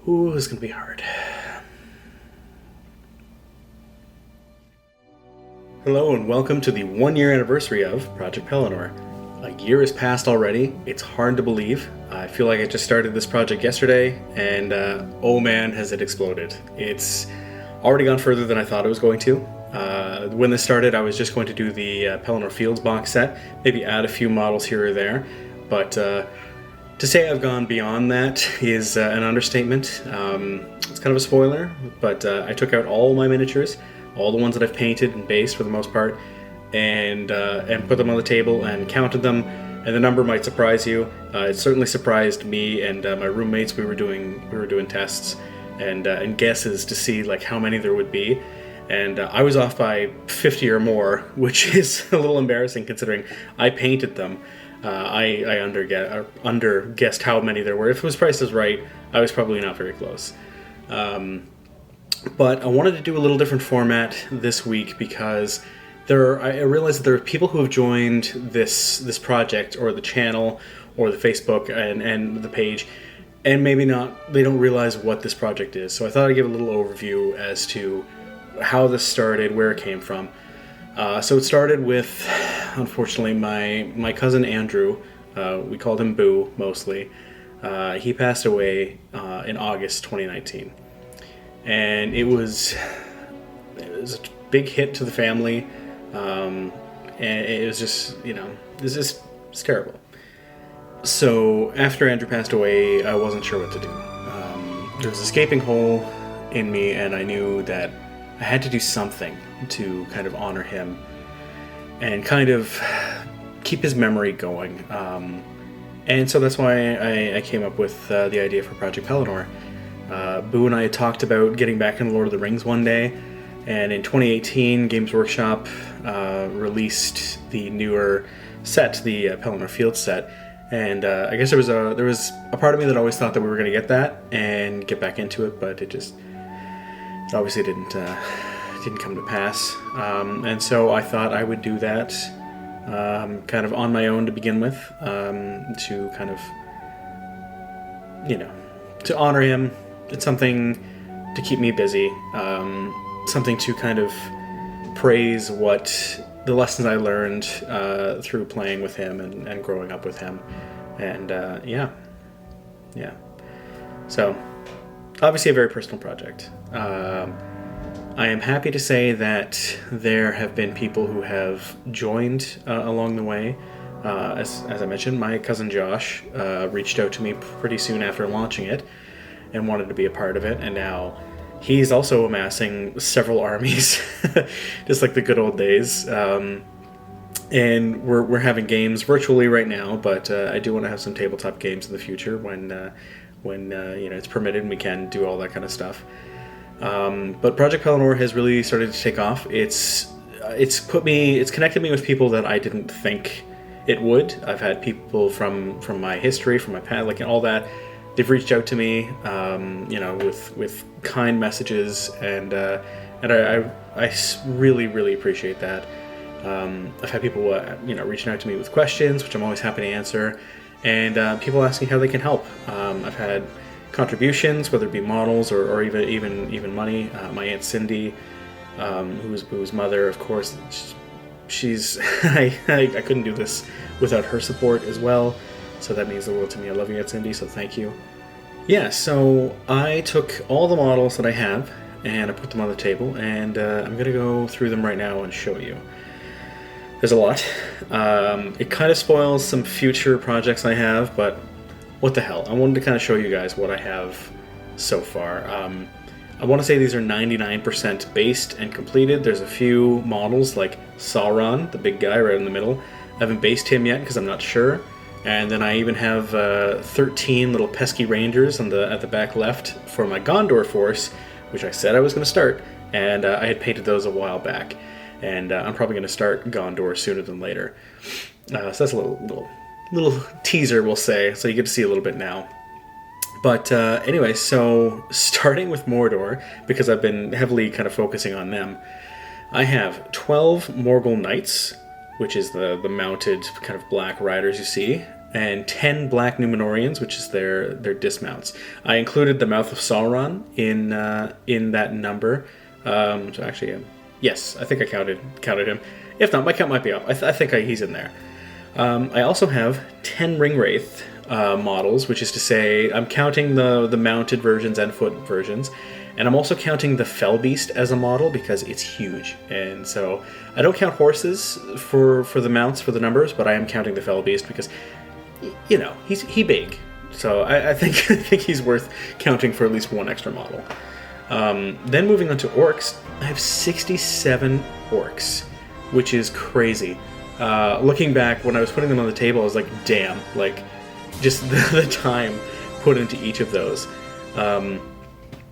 Ooh, it's gonna be hard. Hello and welcome to the 1-year anniversary of Project Pelennor. A year has passed already. It's hard to believe. I feel like I just started this project yesterday, and oh man, has it exploded. It's already gone further than I thought it was going to. When this started, I was just going to do the Pelennor Fields box set, maybe add a few models here or there, but to say I've gone beyond that is an understatement. It's kind of a spoiler, but I took out all my miniatures, all the ones that I've painted and based for the most part, and put them on the table and counted them, and the number might surprise you. It certainly surprised me and my roommates. We were doing tests and guesses to see like how many there would be, and I was off by 50 or more, which is a little embarrassing considering I painted them. I under-guessed how many there were. If it was Price is Right, I was probably not very close. But I wanted to do a little different format this week because I realized that there are people who have joined this project or the channel or the Facebook and the page, and maybe they don't realize what this project is. So I thought I'd give a little overview as to how this started, where it came from. So it started with, unfortunately, my cousin Andrew. We called him Boo mostly. He passed away in August 2019, and it was a big hit to the family, and it was just it's terrible. So after Andrew passed away, I wasn't sure what to do. There was a gaping hole in me, and I knew that I had to do something to kind of honor him and kind of keep his memory going. And so that's why I came up with the idea for Project Pelennor. Boo and I had talked about getting back into Lord of the Rings one day, and in 2018, Games Workshop released the newer set, the Pelennor Fields set. And I guess there was a part of me that always thought that we were going to get that and get back into it, but it obviously didn't come to pass, and so I thought I would do that kind of on my own to begin with, to kind of to honor him. It's something to keep me busy, something to kind of praise what the lessons I learned through playing with him and growing up with him, and yeah. So obviously a very personal project. I am happy to say that there have been people who have joined along the way. As I mentioned, my cousin Josh reached out to me pretty soon after launching it and wanted to be a part of it, and now he's also amassing several armies, just like the good old days. And we're having games virtually right now, but I do want to have some tabletop games in the future when it's permitted and we can do all that kind of stuff. But Project Pelennor has really started to take off. It's connected me with people that I didn't think it would. I've had people from my history, from my past, like all that. They've reached out to me, with kind messages, and I really, really appreciate that. I've had people, reaching out to me with questions, which I'm always happy to answer, and people asking how they can help. I've had contributions, whether it be models or even money. My Aunt Cindy, who's Boo's mother, of course, she's I couldn't do this without her support as well, so that means the world to me. I love you, Aunt Cindy, so thank you. Yeah, so I took all the models that I have and I put them on the table, and I'm gonna go through them right now and show you. There's a lot. It kind of spoils some future projects I have, but what the hell? I wanted to kind of show you guys what I have so far. I want to say these are 99% based and completed. There's a few models like Sauron, the big guy right in the middle. I haven't based him yet because I'm not sure. And then I even have 13 little pesky rangers at the back left for my Gondor force, which I said I was going to start. And I had painted those a while back. And I'm probably going to start Gondor sooner than later. So that's a little teaser, we'll say, so you get to see a little bit now. But anyway, so starting with Mordor, because I've been heavily kind of focusing on them, I have 12 Morgul Knights, which is the mounted kind of black riders you see, and 10 black Numenorians, which is their dismounts. I included the Mouth of Sauron in that number. So actually, yes, I think I counted him. If not, my count might be off. I think he's in there. I also have 10 Ringwraith models, which is to say I'm counting the mounted versions and foot versions, and I'm also counting the Fellbeast as a model because it's huge. And so I don't count horses for the mounts, for the numbers, but I am counting the Fellbeast because, you know, he's big. So I think he's worth counting for at least one extra model. Then moving on to orcs, I have 67 orcs, which is crazy. Looking back, when I was putting them on the table, I was like, damn, like, just the time put into each of those.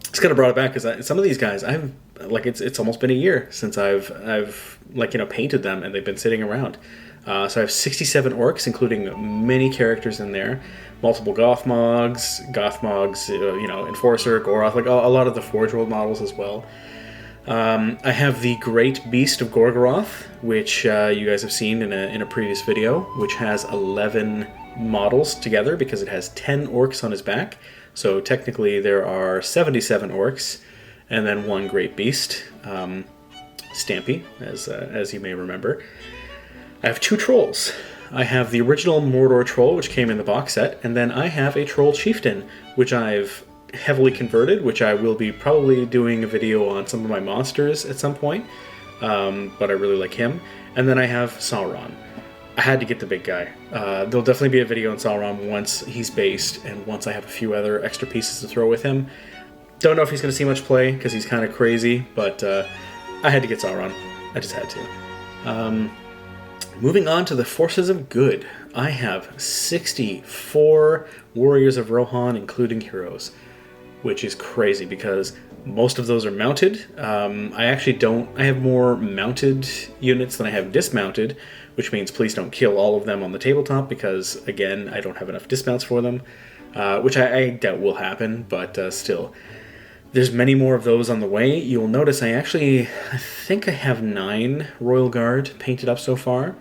Just kind of brought it back because some of these guys, it's almost been a year since I've painted them, and they've been sitting around. So I have 67 orcs, including many characters in there, multiple Gothmogs, Enforcer, Goroth, like a lot of the Forge World models as well. I have the Great Beast of Gorgoroth, which you guys have seen in a previous video, which has 11 models together because it has 10 orcs on his back. So technically there are 77 orcs, and then one Great Beast, Stampy, as you may remember. I have 2 trolls. I have the original Mordor troll, which came in the box set, and then I have a troll chieftain, which I've heavily converted, which I will be probably doing a video on some of my monsters at some point, but I really like him. And then I have Sauron. I had to get the big guy. There'll definitely be a video on Sauron once he's based, and once I have a few other extra pieces to throw with him. Don't know if he's going to see much play, because he's kind of crazy, but I had to get Sauron. I just had to. Moving on to the Forces of Good, I have 64 Warriors of Rohan, including heroes, which is crazy because most of those are mounted. I have more mounted units than I have dismounted, which means please don't kill all of them on the tabletop because, again, I don't have enough dismounts for them, which I doubt will happen, but still. There's many more of those on the way. You'll notice I think I have 9 Royal Guard painted up so far.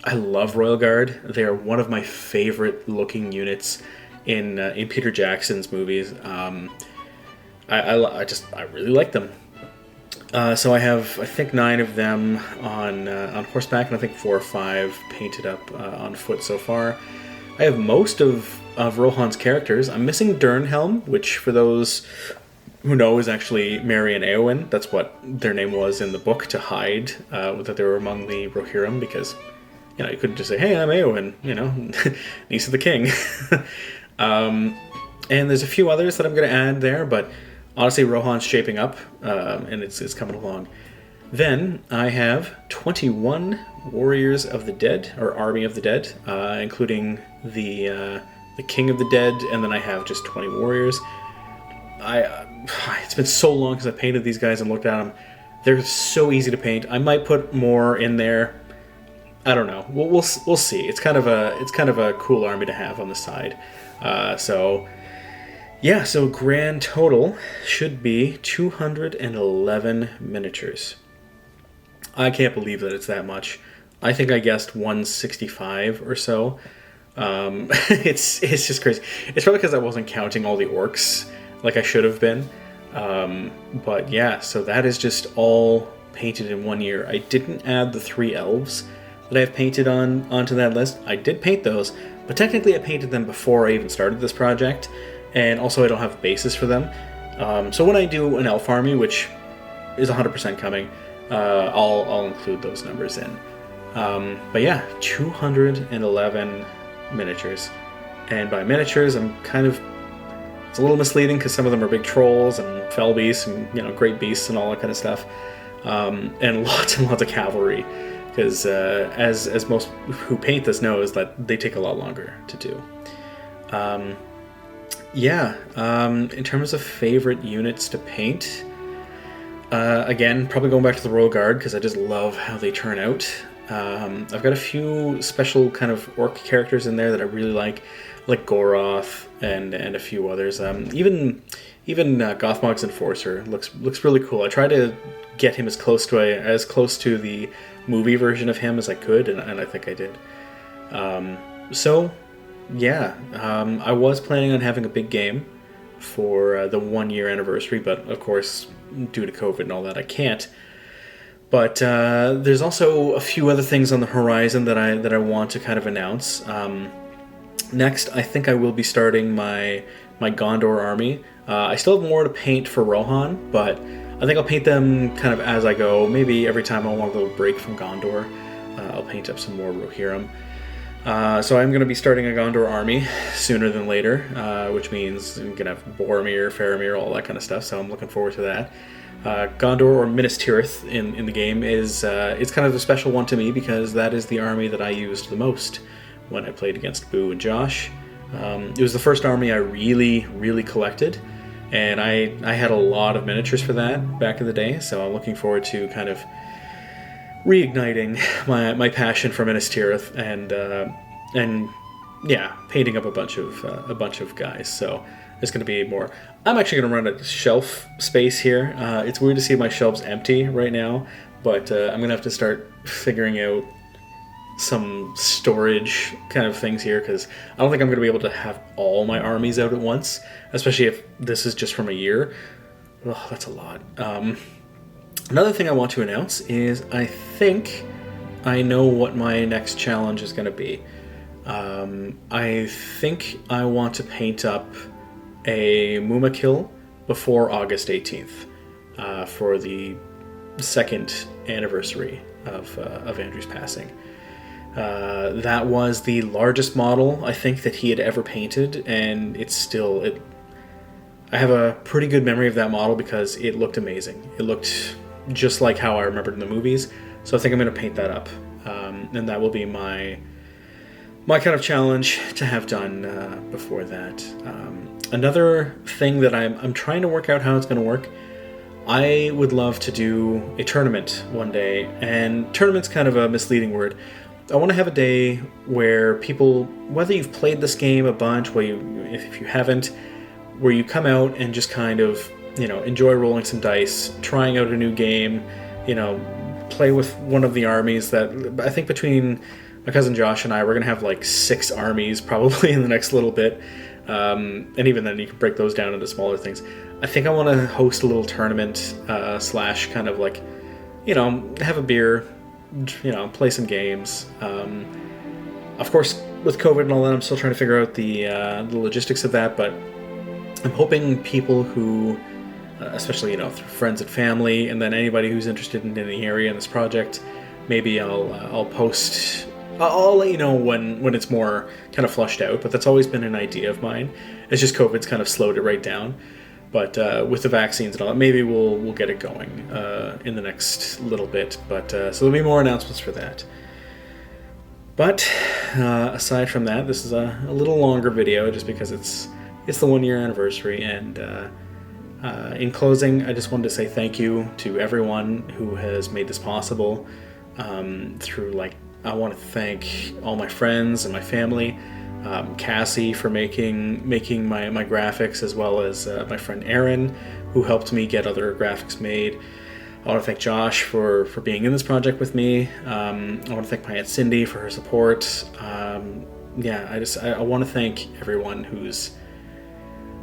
I love Royal Guard. They are one of my favorite looking units in Peter Jackson's movies. I really like them. So I have, I think, 9 of them on horseback, and I think 4 or 5 painted up on foot so far. I have most of Rohan's characters. I'm missing Durnhelm, which for those who know is actually Merry and Eowyn. That's what their name was in the book, to hide that they were among the Rohirrim, because you couldn't just say, hey, I'm Eowyn, niece of the king. And there's a few others that I'm going to add there, but honestly, Rohan's shaping up, and it's coming along. Then I have 21 Warriors of the Dead, or Army of the Dead, including the King of the Dead, and then I have just 20 Warriors. It's been so long since I painted these guys and looked at them. They're so easy to paint. I might put more in there. I don't know. We'll see. It's kind of a cool army to have on the side. So grand total should be 211 miniatures. I can't believe that it's that much. I think I guessed 165 or so. It's just crazy. It's probably because I wasn't counting all the orcs like I should have been. But yeah, so that is just all painted in 1 year. I didn't add the 3 elves that I've painted onto that list. I did paint those, but technically I painted them before I even started this project, and also I don't have bases for them. So when I do an elf army, which is 100% coming, I'll include those numbers in. But yeah, 211 miniatures. And by miniatures, it's a little misleading because some of them are big trolls and fell beasts and great beasts and all that kind of stuff, and lots of cavalry. Because as most who paint this know, is that they take a lot longer to do. In terms of favorite units to paint, again, probably going back to the Royal Guard because I just love how they turn out. I've got a few special kind of orc characters in there that I really like Goroth and a few others. Even Gothmog's Enforcer looks really cool. I try to get him as close to the movie version of him as I could, and I think I did. So yeah, I was planning on having a big game for the 1 year anniversary, but of course, due to COVID and all that, I can't. But there's also a few other things on the horizon that I want to kind of announce. Next, I think I will be starting my Gondor army. I still have more to paint for Rohan, but I think I'll paint them kind of as I go. Maybe every time I want a little break from Gondor, I'll paint up some more Rohirrim. So I'm going to be starting a Gondor army sooner than later, which means I'm going to have Boromir, Faramir, all that kind of stuff, so I'm looking forward to that. Gondor, or Minas Tirith in the game, is it's kind of a special one to me because that is the army that I used the most when I played against Boo and Josh. It was the first army I really collected, and I had a lot of miniatures for that back in the day, so I'm looking forward to kind of reigniting my passion for Minas Tirith and yeah, painting up a bunch of guys. So there's going to be more. I'm actually going to run out of shelf space here. It's weird to see my shelves empty right now, but I'm going to have to start figuring out some storage kind of things here, because I don't think I'm going to be able to have all my armies out at once, especially if this is just from a year. Oh, that's a lot. Another thing I want to announce is I think I know what my next challenge is going to be. I think I want to paint up a Mumakil before August 18th for the second anniversary of Andrew's passing. That was the largest model I think that he had ever painted, and I have a pretty good memory of that model because it looked amazing. It looked just like how I remembered in the movies, so I think I'm going to paint that up, and that will be my kind of challenge to have done before that. Another thing that I'm trying to work out how it's going to work, I would love to do a tournament one day, and tournament's kind of a misleading word. I want to have a day where people, whether you've played this game a bunch, if you haven't, where you come out and just kind of, enjoy rolling some dice, trying out a new game, play with one of the armies that I think between my cousin Josh and I, we're going to have like 6 armies probably in the next little bit. And even then you can break those down into smaller things. I think I want to host a little tournament / kind of like, have a beer, play some games. Of course, with COVID and all that, I'm still trying to figure out the logistics of that, but I'm hoping people who, especially, through friends and family, and then anybody who's interested in the area and this project, maybe I'll post. I'll let you know when it's more kind of flushed out, but that's always been an idea of mine. It's just COVID's kind of slowed it right down. But with the vaccines and all that, maybe we'll get it going in the next little bit. But so there'll be more announcements for that. But aside from that, this is a little longer video just because it's the 1-year anniversary. And in closing, I just wanted to say thank you to everyone who has made this possible. I want to thank all my friends and my family. Cassie for making my graphics, as well as my friend Aaron, who helped me get other graphics made. I want to thank Josh for being in this project with me. I want to thank my Aunt Cindy for her support. I want to thank everyone who's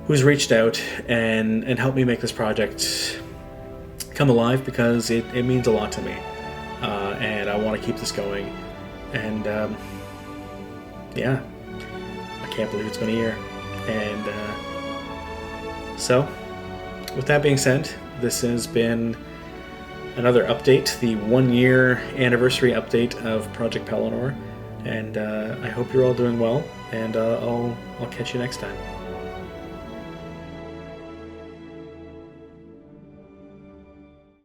reached out and helped me make this project come alive, because it means a lot to me, and I want to keep this going. And I can't believe it's been a year. And so, with that being said, this has been another update, the 1-year anniversary update of Project Pelennor. And I hope you're all doing well, and I'll catch you next time.